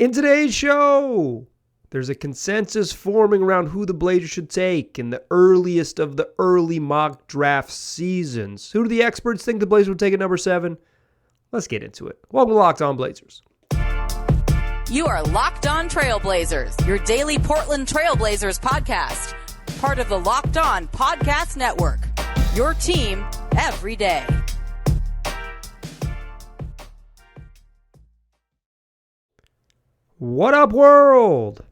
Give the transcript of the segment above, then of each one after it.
In today's show, there's a consensus forming around who the Blazers should take in the earliest of the early mock draft seasons. Who do the experts think the Blazers would take at number 7? Let's get into it. Welcome to Locked On Blazers. You are Locked On Trailblazers, your daily Portland Trailblazers podcast. Part of the Locked On Podcast Network, your team every day. What up, world?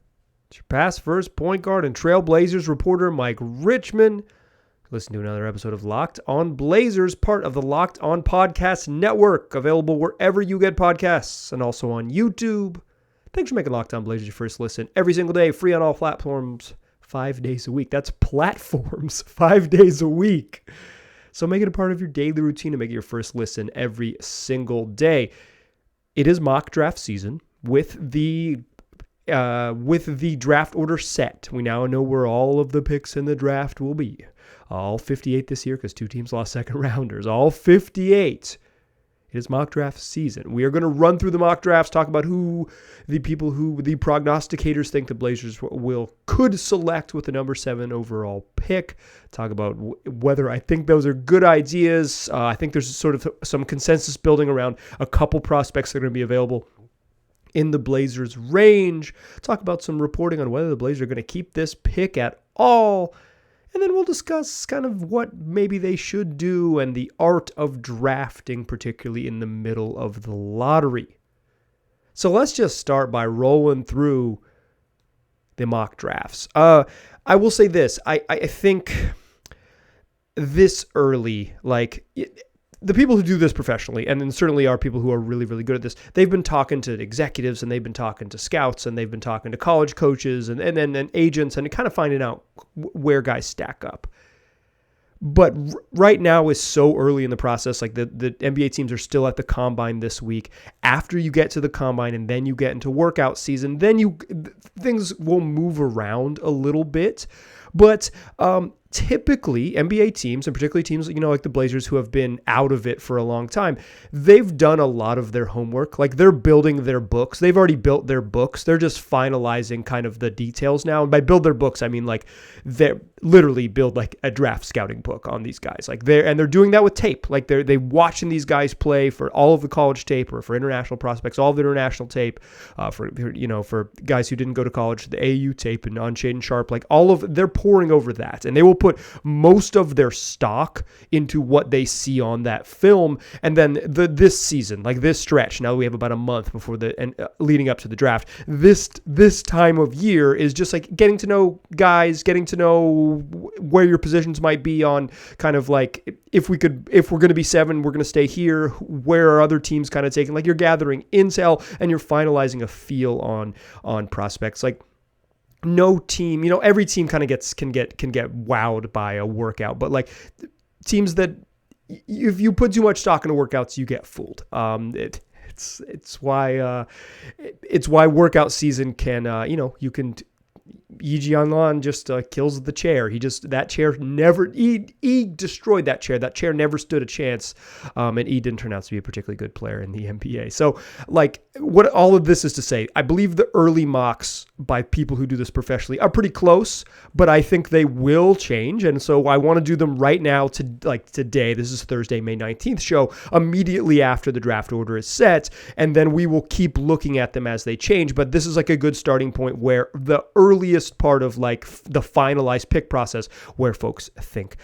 It's your past first point guard and Trailblazers reporter, Mike Richmond. Listen to another episode of Locked On Blazers, part of the Locked On Podcast Network, available wherever you get podcasts and also on YouTube. Thanks for making Locked On Blazers your first listen every single day, free on all platforms, 5 days a week. That's platforms, 5 days a week. So make it a part of your daily routine to make it your first listen every single day. It is mock draft season. With the draft order set, we now know where all of the picks in the draft will be. All 58 this year because 2 teams lost second rounders. All 58. It is mock draft season. We are going to run through the mock drafts, talk about who the prognosticators think the Blazers could select with the number 7 overall pick. Talk about whether I think those are good ideas. I think there's sort of some consensus building around a couple prospects that are going to be available in the Blazers' range. Talk about some reporting on whether the Blazers are going to keep this pick at all. And then we'll discuss kind of what maybe they should do and the art of drafting, particularly in the middle of the lottery. So let's just start by rolling through the mock drafts. I will say this. I think this early, the people who do this professionally, and then certainly are people who are really, really good at this, they've been talking to executives and they've been talking to scouts and they've been talking to college coaches and agents and kind of finding out where guys stack up. But right now is so early in the process. Like the NBA teams are still at the combine this week. After you get to the combine and then you get into workout season, then things will move around a little bit. But typically, NBA teams, and particularly teams like the Blazers who have been out of it for a long time, they've done a lot of their homework. Like they're building their books. They've already built their books. They're just finalizing kind of the details now. And by build their books, I mean they literally build like a draft scouting book on these guys. They're doing that with tape. Like they watching these guys play for all of the college tape or for international prospects, all of the international tape, for guys who didn't go to college, the AU tape and Unshade and Sharp, they're poring over that, and they will put most of their stock into what they see on that film. And then this season, like this stretch, now we have about a month before leading up to the draft. This time of year is just like getting to know guys, getting to know where your positions might be on kind of like if we're going to be 7, we're going to stay here. Where are other teams kind of taking? Like you're gathering intel and you're finalizing a feel on prospects. Like no team, every team kind of can get wowed by a workout, but like teams that if you put too much stock into workouts, you get fooled. It's why workout season can you can. E.G. Onlan just kills the chair. He destroyed that chair. That chair never stood a chance. And E didn't turn out to be a particularly good player in the NBA. So what all of this is to say, I believe the early mocks by people who do this professionally are pretty close, but I think they will change. And so I want to do them right now today. This is Thursday, May 19th show, immediately after the draft order is set. And then we will keep looking at them as they change. But this is like a good starting point where the earliest part of like the finalized pick process where folks think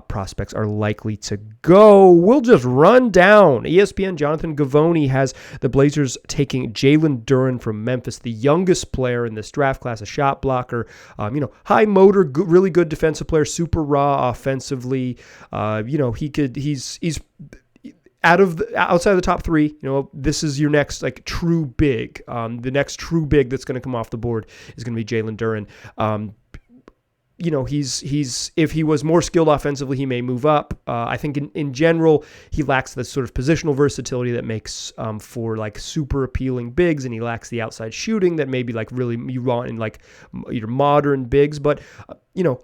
prospects are likely to go. We'll just run down. ESPN Jonathan Givony has the Blazers taking Jalen Duren from Memphis, the youngest player in this draft class, a shot blocker, high motor, good, really good defensive player, super raw offensively. He's outside of the top 3, this is your next true big. The next true big that's going to come off the board is going to be Jalen Duren. He's if he was more skilled offensively, he may move up. I think in general, he lacks the sort of positional versatility that makes for super appealing bigs, and he lacks the outside shooting that maybe really you want in your modern bigs. But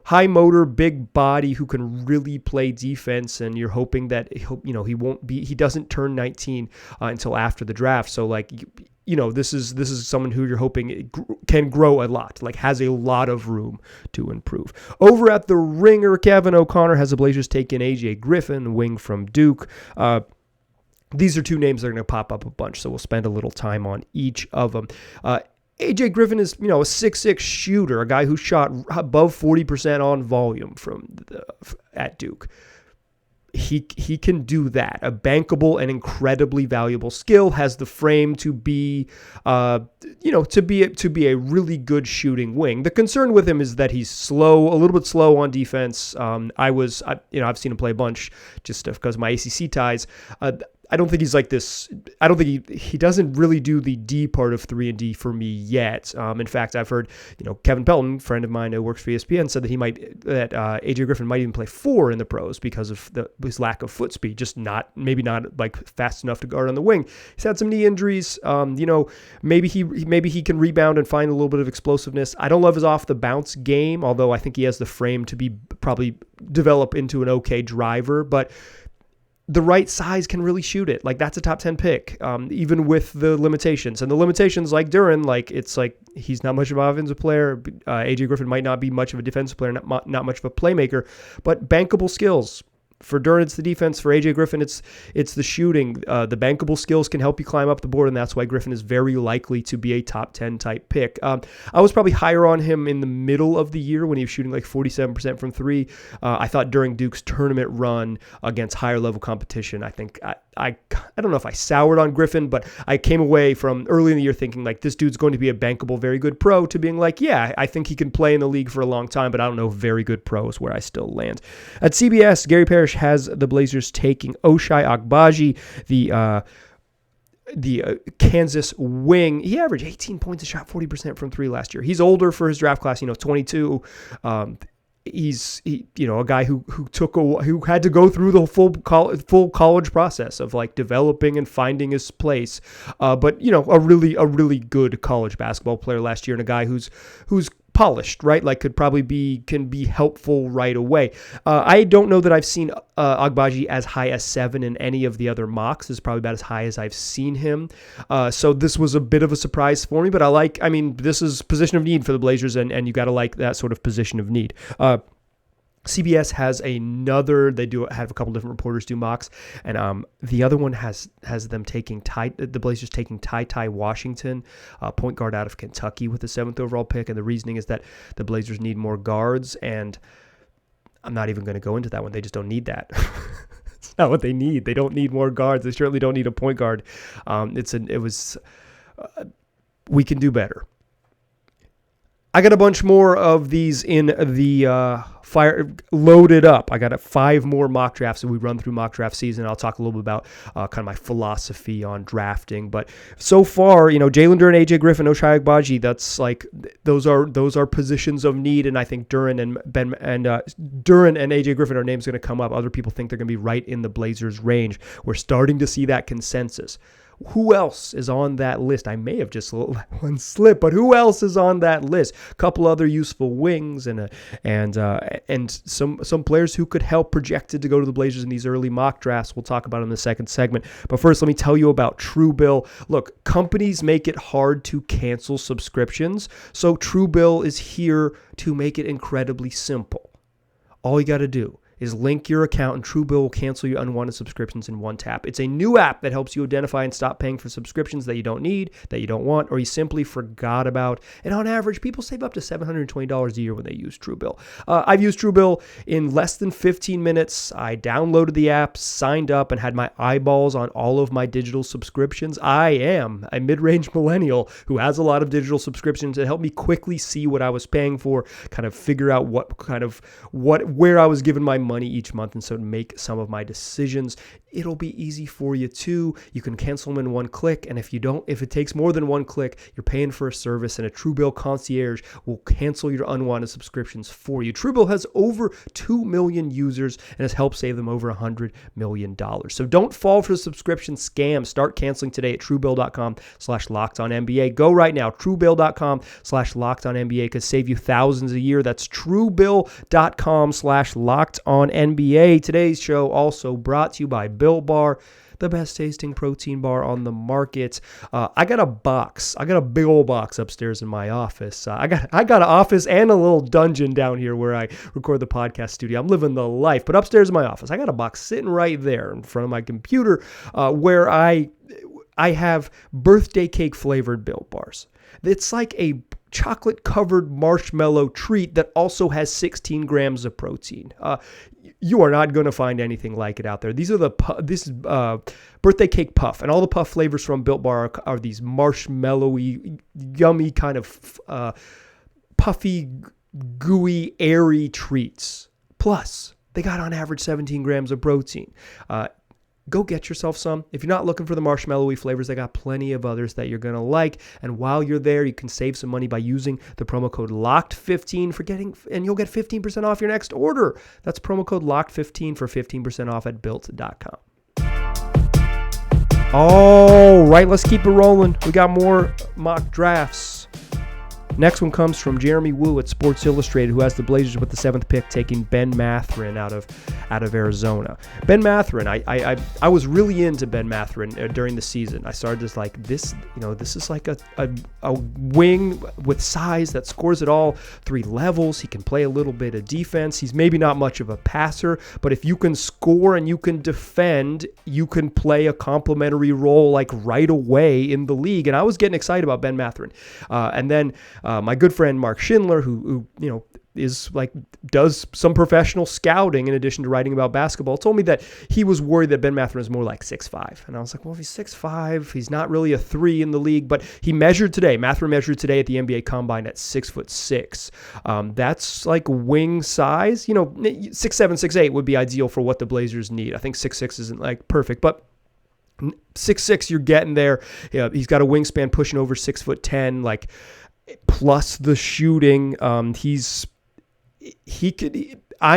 high motor, big body who can really play defense, and you're hoping that he doesn't turn 19 until after the draft. So this is someone who you're hoping can grow a lot, like has a lot of room to improve. Over at the Ringer, Kevin O'Connor has the Blazers taking A.J. Griffin, wing from Duke. These are two names that are going to pop up a bunch, so we'll spend a little time on each of them. A.J. Griffin is, a 6'6" shooter, a guy who shot above 40% on volume at Duke. He can do that. A bankable and incredibly valuable skill, has the frame to be, to be a really good shooting wing. The concern with him is that he's slow, a little bit slow on defense. I've seen him play a bunch just because of my ACC ties. I don't think he's like this. I don't think he doesn't really do the D part of 3-and-D for me yet. In fact, I've heard, Kevin Pelton, friend of mine who works for ESPN, said that AJ Griffin might even play 4 in the pros because of his lack of foot speed, just maybe not like fast enough to guard on the wing. He's had some knee injuries. Maybe he can rebound and find a little bit of explosiveness. I don't love his off the bounce game, although I think he has the frame to be probably develop into an okay driver, but the right size can really shoot it. Like, that's a top 10 pick, even with the limitations. And the limitations, like Duren, it's like he's not much of an offensive player. AJ Griffin might not be much of a defensive player, not much of a playmaker, but bankable skills. For Duren, it's the defense. For AJ Griffin, it's the shooting. The bankable skills can help you climb up the board, and that's why Griffin is very likely to be a top 10 type pick. I was probably higher on him in the middle of the year when he was shooting like 47% from 3. I thought during Duke's tournament run against higher level competition, I think I don't know if I soured on Griffin, but I came away from early in the year thinking like this dude's going to be a bankable, very good pro, to being like, yeah, I think he can play in the league for a long time, but I don't know if very good pro is where I still land. At CBS, Gary Parrish has the Blazers taking Ochai Agbaji, the Kansas wing. He averaged 18 points and shot 40% from 3 last year. He's older for his draft class, 22. He's a guy who had to go through the full college process of like developing and finding his place. But a really good college basketball player last year, and a guy who's polished, right? Like can be helpful right away. I don't know that I've seen Agbaji as high as 7 in any of the other mocks. This is probably about as high as I've seen him. So this was a bit of a surprise for me, but this is position of need for the Blazers, and you got to like that sort of position of need. CBS has they have a couple different reporters do mocks, and the other one has them taking the Blazers taking Ty Washington, point guard out of Kentucky with the 7th overall pick, and the reasoning is that the Blazers need more guards, and I'm not even going to go into that one. They just don't need that. It's not what they need. They don't need more guards. They certainly don't need a point guard. We can do better. I got a bunch more of these in the fire loaded up. I got 5 more mock drafts, and we run through mock draft season. I'll talk a little bit about kind of my philosophy on drafting. But so far, Jalen Duren, AJ Griffin, Ochai Agbaji, that's like those are positions of need, and I think Duren and AJ Griffin are names going to come up. Other people think they're going to be right in the Blazers' range. We're starting to see that consensus. Who else is on that list? I may have just let one slip, but who else is on that list? A couple other useful wings and some players who could help projected to go to the Blazers in these early mock drafts. We'll talk about in the second segment. But first, let me tell you about Truebill. Look, companies make it hard to cancel subscriptions, so Truebill is here to make it incredibly simple. All you got to do is link your account, and Truebill will cancel your unwanted subscriptions in one tap. It's a new app that helps you identify and stop paying for subscriptions that you don't need, that you don't want, or you simply forgot about. And on average, people save up to $720 a year when they use Truebill. I've used Truebill in less than 15 minutes. I downloaded the app, signed up, and had my eyeballs on all of my digital subscriptions. I am a mid-range millennial who has a lot of digital subscriptions. It helped me quickly see what I was paying for, kind of figure out where I was giving my money each month, and so to make some of my decisions. It'll be easy for you too. You can cancel them in one click, and if it takes more than one click, you're paying for a service, and a Truebill concierge will cancel your unwanted subscriptions for you. Truebill has over 2 million users and has helped save them over $100 million. So don't fall for the subscription scam. Start canceling today at Truebill.com/LockedOnNBA. Go right now, Truebill.com/LockedOnNBA could save you thousands a year. That's Truebill.com/LockedOnNBA. Today's show also brought to you by Built Bar. the best tasting protein bar on the market. I got a big old box upstairs in my office. I got an office and a little dungeon down here where I record the podcast studio. I'm living the life. But upstairs in my office, I got a box sitting right there in front of my computer where I have birthday cake flavored Built Bars. It's like a chocolate covered marshmallow treat that also has 16 grams of protein. You are not going to find anything like it out there. This is birthday cake puff, and all the puff flavors from Built Bar are these marshmallowy, yummy kind of puffy, gooey, airy treats. Plus, they got on average 17 grams of protein. Go get yourself some. If you're not looking for the marshmallowy flavors, they got plenty of others that you're going to like. And while you're there, you can save some money by using the promo code LOCKED15 and you'll get 15% off your next order. That's promo code LOCKED15 for 15% off at built.com. All right, let's keep it rolling. We got more mock drafts. Next one comes from Jeremy Wu at Sports Illustrated, who has the Blazers with the 7th pick, taking Ben Mathurin out of Arizona. Ben Mathurin, I was really into Ben Mathurin during the season. I started just like this is like a wing with size that scores at all 3 levels. He can play a little bit of defense. He's maybe not much of a passer, but if you can score and you can defend, you can play a complementary role like right away in the league. And I was getting excited about Ben Mathurin. And then my good friend Mark Schindler, who does some professional scouting in addition to writing about basketball, told me that he was worried that Ben Mathurin is more like 6'5". And I was like, well, if he's 6'5", he's not really a 3 in the league. But Mathurin measured today at the NBA Combine at 6'6". That's like wing size. 6'7", 6'8" would be ideal for what the Blazers need. I think 6'6" isn't like perfect, but 6'6", you're getting there. Yeah, he's got a wingspan pushing over 6'10", like, plus the shooting. I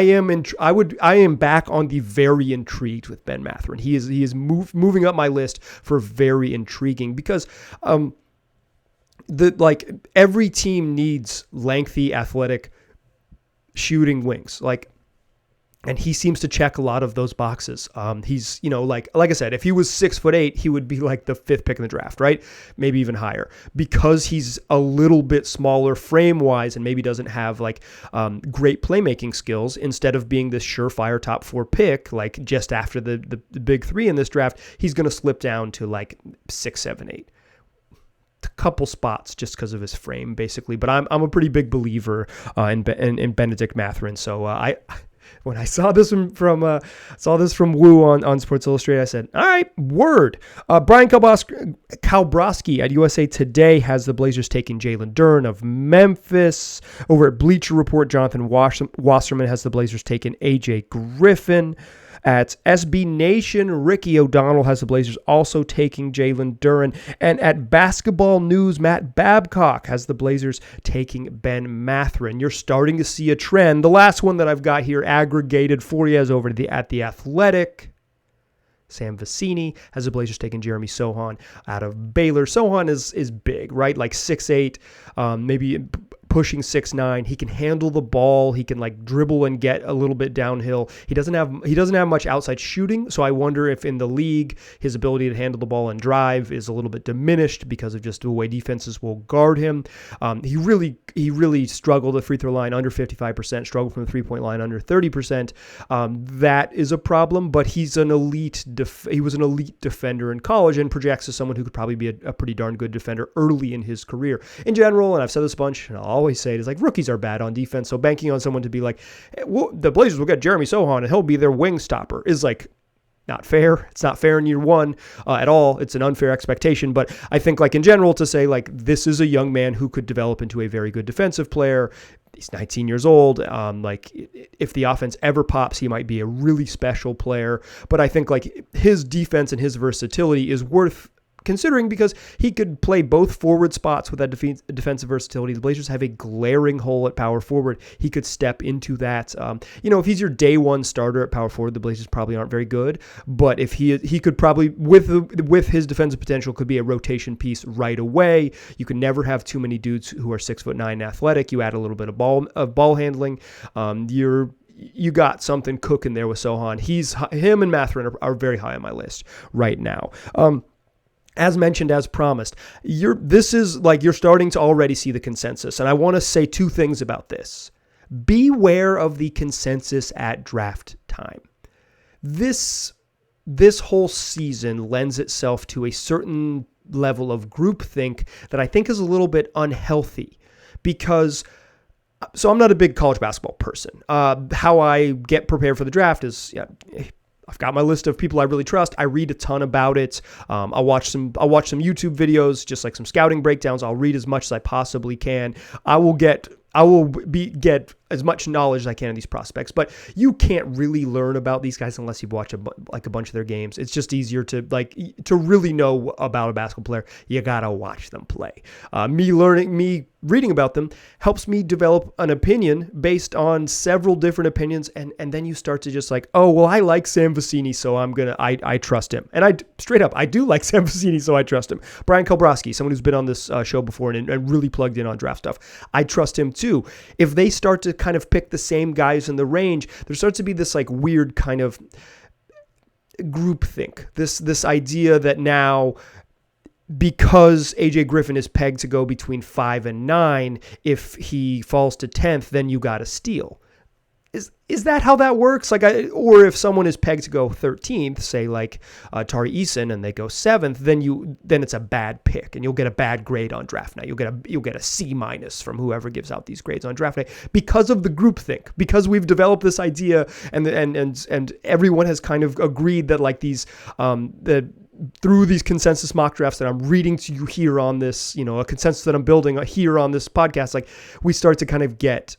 am back on the very intrigued with Ben Mathurin. He is moving up my list for very intriguing because every team needs lengthy, athletic shooting wings. And he seems to check a lot of those boxes. He's, like I said, if he was 6'8", he would be like the 5th pick in the draft, right? Maybe even higher, because he's a little bit smaller frame-wise and maybe doesn't have great playmaking skills. Instead of being this surefire top 4 pick, like just after the big 3 in this draft, he's going to slip down to like 6, 7, 8. A couple spots just because of his frame, basically. But I'm a pretty big believer in Benedict Mathurin. So when I saw this from Wu on Sports Illustrated, I said, all right, word. Brian Kalbrowski at USA Today has the Blazers taking Jalen Duren of Memphis. Over at Bleacher Report, Jonathan Wasserman has the Blazers taking AJ Griffin. At SB Nation, Ricky O'Donnell has the Blazers also taking Jalen Duren. And at Basketball News, Matt Babcock has the Blazers taking Ben Mathurin. You're starting to see a trend. The last one that I've got here aggregated for you is over at The Athletic. Sam Vecini has the Blazers taking Jeremy Sohan out of Baylor. Sohan is big, right? Like 6'8", maybe pushing 6'9". He can handle the ball. He can dribble and get a little bit downhill. He doesn't have much outside shooting, so I wonder if in the league his ability to handle the ball and drive is a little bit diminished because of just the way defenses will guard him. He really struggled at free throw line under 55%, struggled from the 3-point line under 30%. That is a problem, but he's an elite. He was an elite defender in college and projects as someone who could probably be a pretty darn good defender early in his career. In general, and I've said this a bunch, and I'll always say it, is rookies are bad on defense, so banking on someone to be like, hey, the Blazers will get Jeremy Sohan and he'll be their wing stopper is not fair. It's not fair in year one at all. It's an unfair expectation. But I think in general to say this is a young man who could develop into a very good defensive player. He's 19 years old. If the offense ever pops, he might be a really special player. But I think his defense and his versatility is worth considering because he could play both forward spots with that defensive versatility. The Blazers have a glaring hole at power forward. He could step into that. If he's your day one starter at power forward, the Blazers probably aren't very good. But if he could probably, with his defensive potential, could be a rotation piece right away. You can never have too many dudes who are 6'9" athletic. You add a little bit of ball handling. you got something cooking there with Sohan. Him and Mathurin are very high on my list right now. As mentioned, as promised, you're starting to already see the consensus. And I want to say two things about this. Beware of the consensus at draft time. This whole season lends itself to a certain level of groupthink that I think is a little bit unhealthy because, so I'm not a big college basketball person. How I get prepared for the draft is, I've got my list of people I really trust. I read a ton about it. I'll watch some YouTube videos, just like some scouting breakdowns. I'll read as much as I possibly can. I will get as much knowledge as I can of these prospects, but you can't really learn about these guys unless you watch a bunch of their games. It's just easier to really know about a basketball player. You gotta watch them play. Me reading about them helps me develop an opinion based on several different opinions, and then you start to just like, oh well, I like Sam Vecini, so I trust him, and I do like Sam Vecini, so I trust him. Brian Kolbrowski, someone who's been on this show before and really plugged in on draft stuff, I trust him too. If they start to kind of pick the same guys in the range, there starts to be this like weird kind of groupthink. This idea that now, because AJ Griffin is pegged to go between 5 and 9, if he falls to 10th, then you got to steal. Is that how that works? Or if someone is pegged to go 13th, say like Tari Eason, and they go 7th, then it's a bad pick, and you'll get a bad grade on draft night. You'll get a C- from whoever gives out these grades on draft night because of the groupthink. Because we've developed this idea, and everyone has kind of agreed that like these through these consensus mock drafts that I'm reading to you here on this, a consensus that I'm building here on this podcast, like we start to kind of get.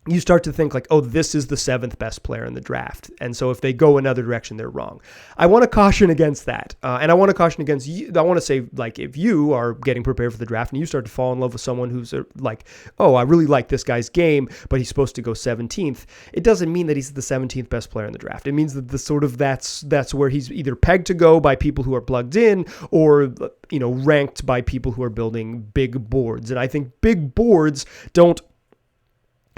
You start to think like, oh, this is the 7th best player in the draft. And so if they go another direction, they're wrong. I want to caution against that. And I want to caution against you. I want to say, like, if you are getting prepared for the draft and you start to fall in love with someone who's like, oh, I really like this guy's game, but he's supposed to go 17th. It doesn't mean that he's the 17th best player in the draft. It means that that's where he's either pegged to go by people who are plugged in or, ranked by people who are building big boards. And I think big boards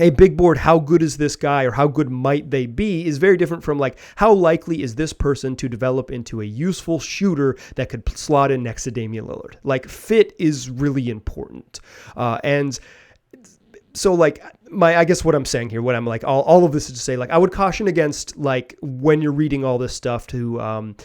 a big board, how good is this guy or how good might they be, is very different from like, how likely is this person to develop into a useful shooter that could slot in next to Damian Lillard? Like, fit is really important. And so like I guess what I'm saying here, what I'm like, all of this is to say, like, I would caution against like when you're reading all this stuff to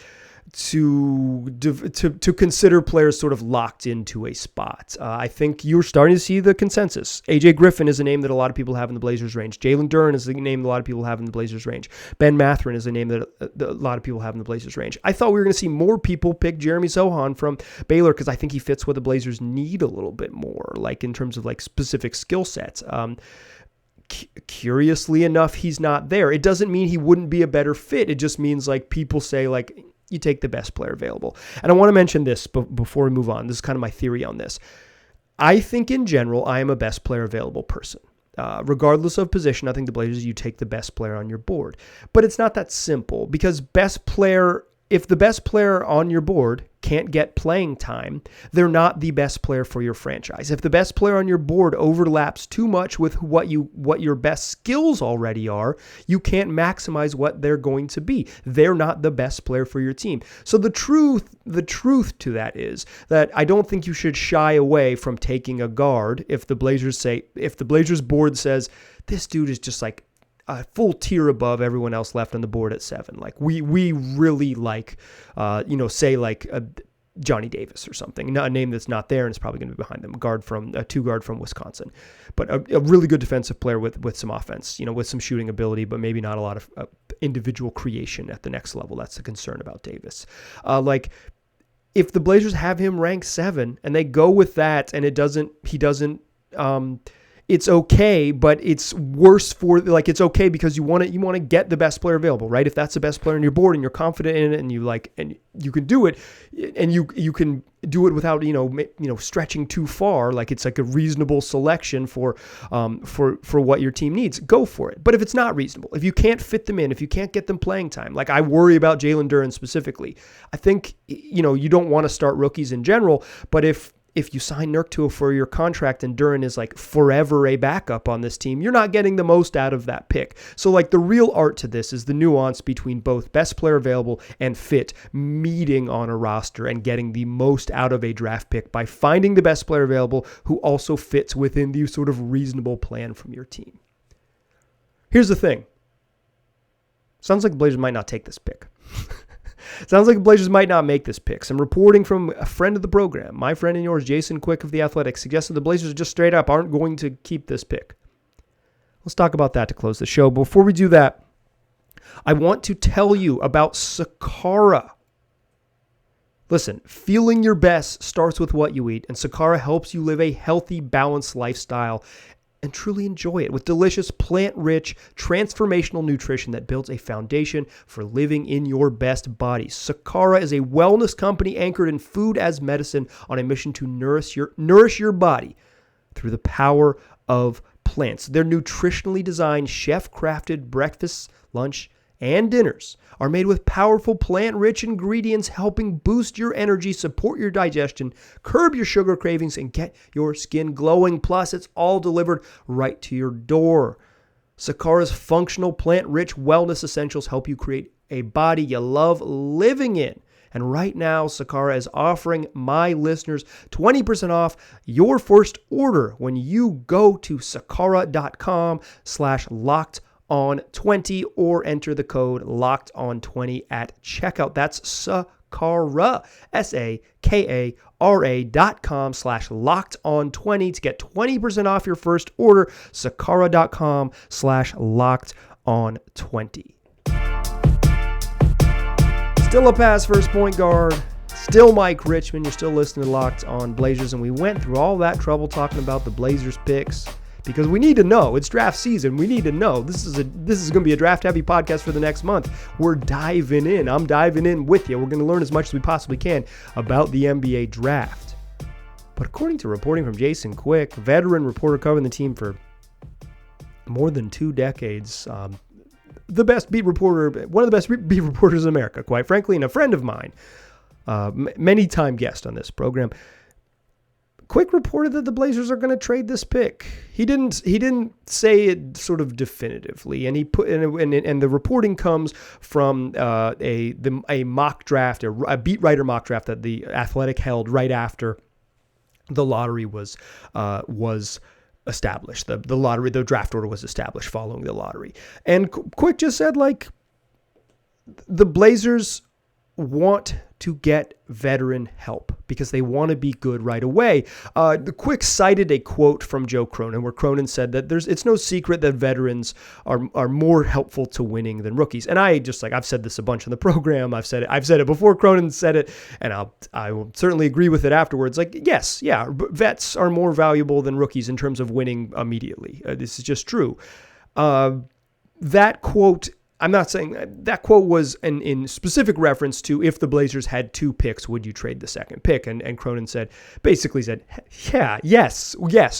consider players sort of locked into a spot. I think you're starting to see the consensus. AJ Griffin is a name that a lot of people have in the Blazers range. Jalen Duren is a name that a lot of people have in the Blazers range. Ben Mathurin is a name that a lot of people have in the Blazers range. I thought we were going to see more people pick Jeremy Sohan from Baylor because I think he fits what the Blazers need a little bit more, like in terms of like specific skill sets. Curiously enough, he's not there. It doesn't mean he wouldn't be a better fit. It just means like people say like, you take the best player available. And I want to mention this before we move on. This is kind of my theory on this. I think in general, I am a best player available person. Regardless of position, I think the Blazers, you take the best player on your board. But it's not that simple because if the best player on your board can't get playing time, they're not the best player for your franchise. If the best player on your board overlaps too much with what your best skills already are, you can't maximize what they're going to be. They're not the best player for your team. So the truth to that is that I don't think you should shy away from taking a guard if the Blazers board says this dude is just like a full tier above everyone else left on the board at 7. Like we really like, say like Johnny Davis or something, a name that's not there and it's probably going to be behind them. A 2-guard from Wisconsin, but a really good defensive player with some offense, with some shooting ability, but maybe not a lot of individual creation at the next level. That's the concern about Davis. If the Blazers have him ranked 7 and they go with that, and he doesn't. It's okay, but it's worse it's okay because you want to get the best player available, right? If that's the best player on your board and you're confident in it and you can do it, and you can do it without stretching too far, like it's like a reasonable selection for what your team needs, go for it. But if it's not reasonable, if you can't fit them in, if you can't get them playing time, like I worry about Jalen Duren specifically. I think you don't want to start rookies in general, but if if you sign Nurk to a 4-year contract and Duren is like forever a backup on this team, you're not getting the most out of that pick. So like the real art to this is the nuance between both best player available and fit meeting on a roster and getting the most out of a draft pick by finding the best player available who also fits within the sort of reasonable plan from your team. Here's the thing. Sounds like the Blazers might not take this pick. Sounds like the Blazers might not make this pick. Some reporting from a friend of the program, my friend and yours, Jason Quick of The Athletic, suggested the Blazers just straight up aren't going to keep this pick. Let's talk about that to close the show. Before we do that, I want to tell you about Sakara. Listen, feeling your best starts with what you eat, and Sakara helps you live a healthy, balanced lifestyle and truly enjoy it with delicious, plant-rich, transformational nutrition that builds a foundation for living in your best body. Sakara is a wellness company anchored in food as medicine on a mission to nourish your body through the power of plants. Their nutritionally designed, chef-crafted breakfasts, lunch, and dinners are made with powerful plant-rich ingredients helping boost your energy, support your digestion, curb your sugar cravings, and get your skin glowing. Plus, it's all delivered right to your door. Sakara's functional plant-rich wellness essentials help you create a body you love living in. And right now, Sakara is offering my listeners 20% off your first order when you go to sakara.com/locked-on20 or enter the code LOCKEDON20 at checkout. That's Sakara, SAKARA.com/LOCKEDON20 to get 20% off your first order. Sakara.com/LOCKEDON20. Still a pass first point guard. Still Mike Richmond. You're still listening to Locked On Blazers, and we went through all that trouble talking about the Blazers picks because we need to know. It's draft season. We need to know. This is going to be a draft-heavy podcast for the next month. We're diving in. I'm diving in with you. We're going to learn as much as we possibly can about the NBA draft. But according to reporting from Jason Quick, veteran reporter covering the team for more than 2 decades, the best beat reporter, one of the best beat reporters in America, quite frankly, and a friend of mine, many-time guest on this program. Quick reported that the Blazers are going to trade this pick. He didn't say it sort of definitively, and he put and the reporting comes from a mock draft, a beat writer mock draft that the Athletic held right after the lottery was established. The draft order was established following the lottery. And Quick just said, like, the Blazers want to get veteran help because they want to be good right away. The Quick cited a quote from Joe Cronin where Cronin said that it's no secret that veterans are more helpful to winning than rookies. And I've said this a bunch on the program. I've said it before Cronin said it, and I will certainly agree with it afterwards. Like, yes, yeah, vets are more valuable than rookies in terms of winning immediately. This is just true. That quote, I'm not saying that quote was in specific reference to if the Blazers had 2 picks, would you trade the second pick? And Cronin basically said, yeah, yes,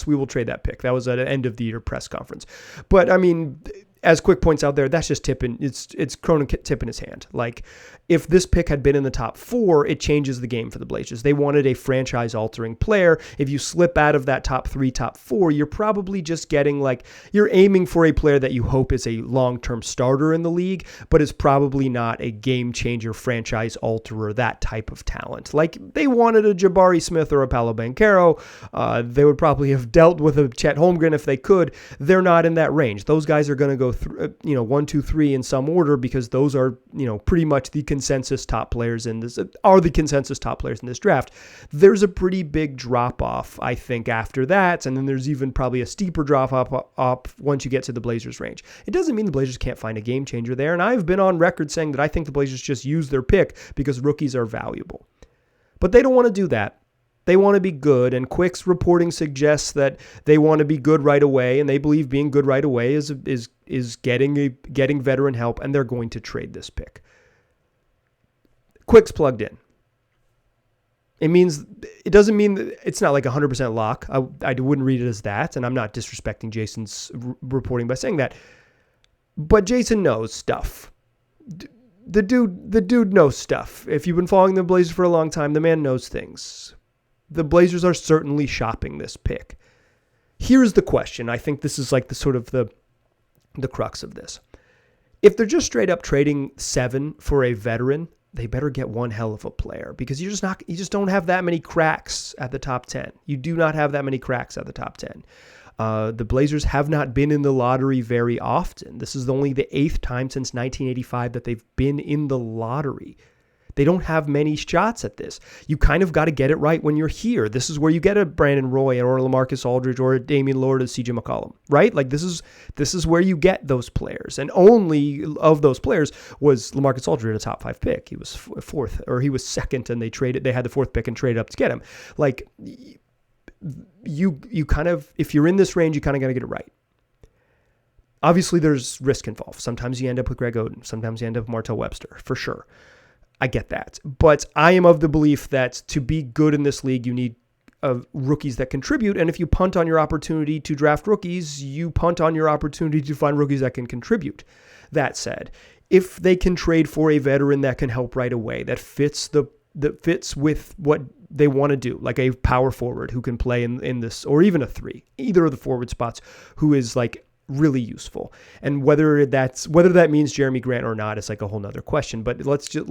we will trade that pick. That was at an end of the year press conference. But I mean, as Quick points out there, that's just tipping. It's Cronin tipping his hand. Like, if this pick had been in the top 4, it changes the game for the Blazers. They wanted a franchise-altering player. If you slip out of that top 3, top 4, you're probably just getting, like, you're aiming for a player that you hope is a long-term starter in the league, but is probably not a game-changer, franchise-alterer, that type of talent. Like, they wanted a Jabari Smith or a Paolo Banchero. They would probably have dealt with a Chet Holmgren if they could. They're not in that range. Those guys are going to go 1, 2, 3 in some order because those are, pretty much the consensus top players in this draft. There's a pretty big drop off, I think, after that. And then there's even probably a steeper drop off once you get to the Blazers range. It doesn't mean the Blazers can't find a game changer there. And I've been on record saying that I think the Blazers just use their pick because rookies are valuable, but they don't want to do that. They want to be good, and Quick's reporting suggests that they want to be good right away, and they believe being good right away is getting veteran help, and they're going to trade this pick. Quick's plugged in. It doesn't mean that it's not like 100% lock. I wouldn't read it as that, and I'm not disrespecting Jason's reporting by saying that. But Jason knows stuff. The dude knows stuff. If you've been following the Blazers for a long time, the man knows things. the Blazers are certainly shopping this pick. Here's the question. I think this is like the sort of the crux of this. If they're just straight up trading 7 for a veteran, they better get one hell of a player, because you just don't have that many cracks at the top 10. You do not have that many cracks at the top 10. The Blazers have not been in the lottery very often. This is only the 8th time since 1985 that they've been in the lottery. They don't have many shots at this. You kind of got to get it right when you're here. This is where you get a Brandon Roy or a LaMarcus Aldridge or a Damian Lillard or CJ McCollum, right? Like this is where you get those players. And only of those players was LaMarcus Aldridge a top 5 pick. He was 4th, or he was 2nd, and they had the 4th pick and traded up to get him. Like you kind of, if you're in this range, you kind of got to get it right. Obviously there's risk involved. Sometimes you end up with Greg Oden. Sometimes you end up with Martell Webster, for sure. I get that. But I am of the belief that to be good in this league, you need rookies that contribute. And if you punt on your opportunity to draft rookies, you punt on your opportunity to find rookies that can contribute. That said, if they can trade for a veteran that can help right away, that fits with what they want to do, like a power forward who can play in this, or even a 3, either of the forward spots, who is like really useful. And whether that means Jeremy Grant or not is like a whole nother question. But let's just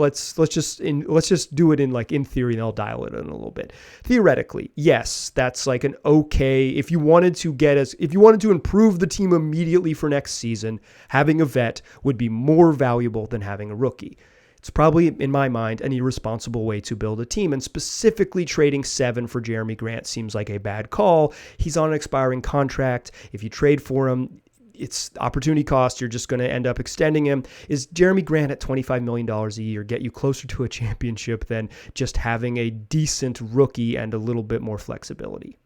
do it in theory, and I'll dial it in a little bit. Theoretically, yes, that's like an okay. If you wanted to improve the team immediately for next season, having a vet would be more valuable than having a rookie. It's probably, in my mind, an irresponsible way to build a team, and specifically trading 7 for Jeremy Grant seems like a bad call. He's on an expiring contract. If you trade for him, it's opportunity cost. You're just going to end up extending him. Is Jeremy Grant at $25 million a year get you closer to a championship than just having a decent rookie and a little bit more flexibility?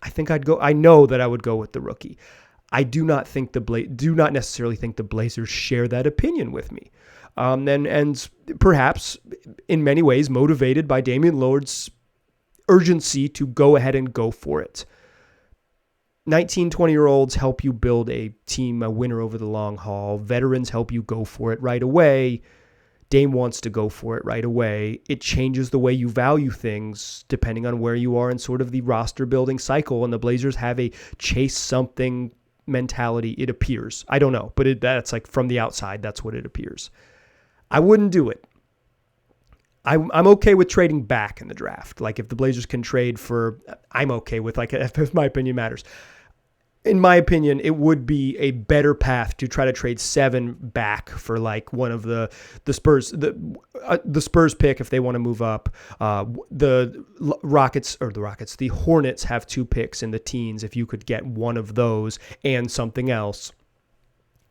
I know that I would go with the rookie. I do not necessarily think the Blazers share that opinion with me. And perhaps in many ways motivated by Damian Lillard's urgency to go ahead and go for it. 19, 20-year-olds help you build a team, a winner over the long haul. Veterans help you go for it right away. Dame wants to go for it right away. It changes the way you value things depending on where you are in sort of the roster building cycle. And the Blazers have a chase something mentality, it appears. I don't know, but that's like from the outside, that's what it appears. I wouldn't do it. I'm okay with trading back in the draft. Like if the Blazers can trade for, I'm okay with, like, if my opinion matters. In my opinion, it would be a better path to try to trade 7 back for like one of the Spurs, the Spurs pick if they want to move up. The Hornets have 2 picks in the teens. If you could get one of those and something else,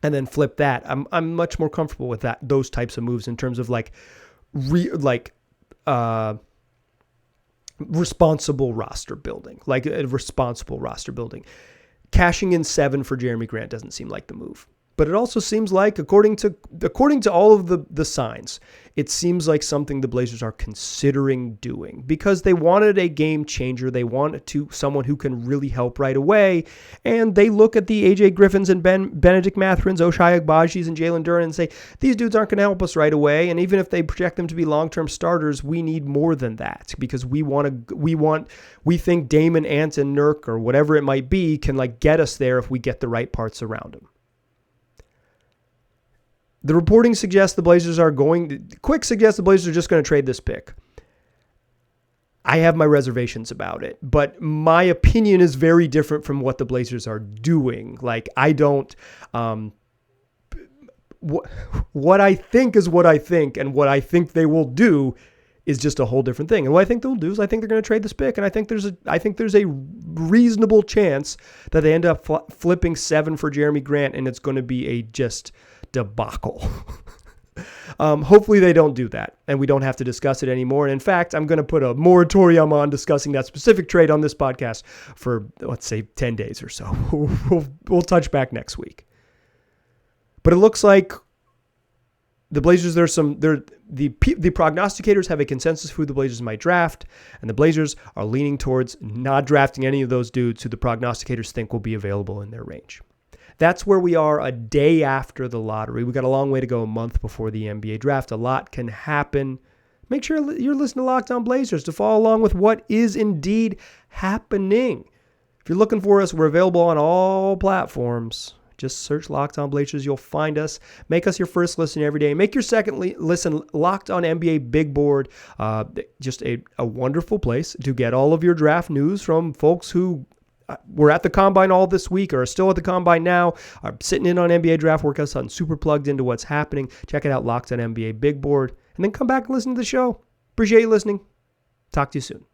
and then flip that, I'm much more comfortable with those types of moves in terms of responsible roster building, like a responsible roster building. Cashing in 7 for Jeremy Grant doesn't seem like the move. But it also seems like, according to all of the signs, it seems like something the Blazers are considering doing, because they wanted a game changer. They wanted someone who can really help right away. And they look at the AJ Griffins and Benedict Mathurin's, Ochai Agbajis and Jalen Duren and say, these dudes aren't going to help us right away. And even if they project them to be long-term starters, we need more than that, because we think Damon, Ant, and Nurk, or whatever it might be, can like get us there if we get the right parts around them. The reporting suggests the Blazers are just going to trade this pick. I have my reservations about it, but my opinion is very different from what the Blazers are doing. Like, I don't, what I think is what I think, and what I think they will do is just a whole different thing. And what I think they'll do is I think they're going to trade this pick, and I think there's a reasonable chance that they end up flipping 7 for Jeremy Grant, and it's going to be a just debacle. Hopefully they don't do that, and we don't have to discuss it anymore. And in fact, I'm going to put a moratorium on discussing that specific trade on this podcast for, let's say, 10 days or so. We'll touch back next week. But it looks like the Blazers, the prognosticators have a consensus who the Blazers might draft, and the Blazers are leaning towards not drafting any of those dudes who the prognosticators think will be available in their range. That's where we are a day after the lottery. We got a long way to go, a month before the NBA draft. A lot can happen Make sure you're listening to Locked On Blazers to follow along with what is indeed happening. If you're looking for us, we're available on all platforms. Just search Locked On Blazers. You'll find us. Make us your first listen every day. Make your second listen Locked On NBA Big Board. Just a wonderful place to get all of your draft news from folks who were at the Combine all this week or are still at the Combine now, are sitting in on NBA draft workouts and super plugged into what's happening. Check it out, Locked On NBA Big Board. And then come back and listen to the show. Appreciate you listening. Talk to you soon.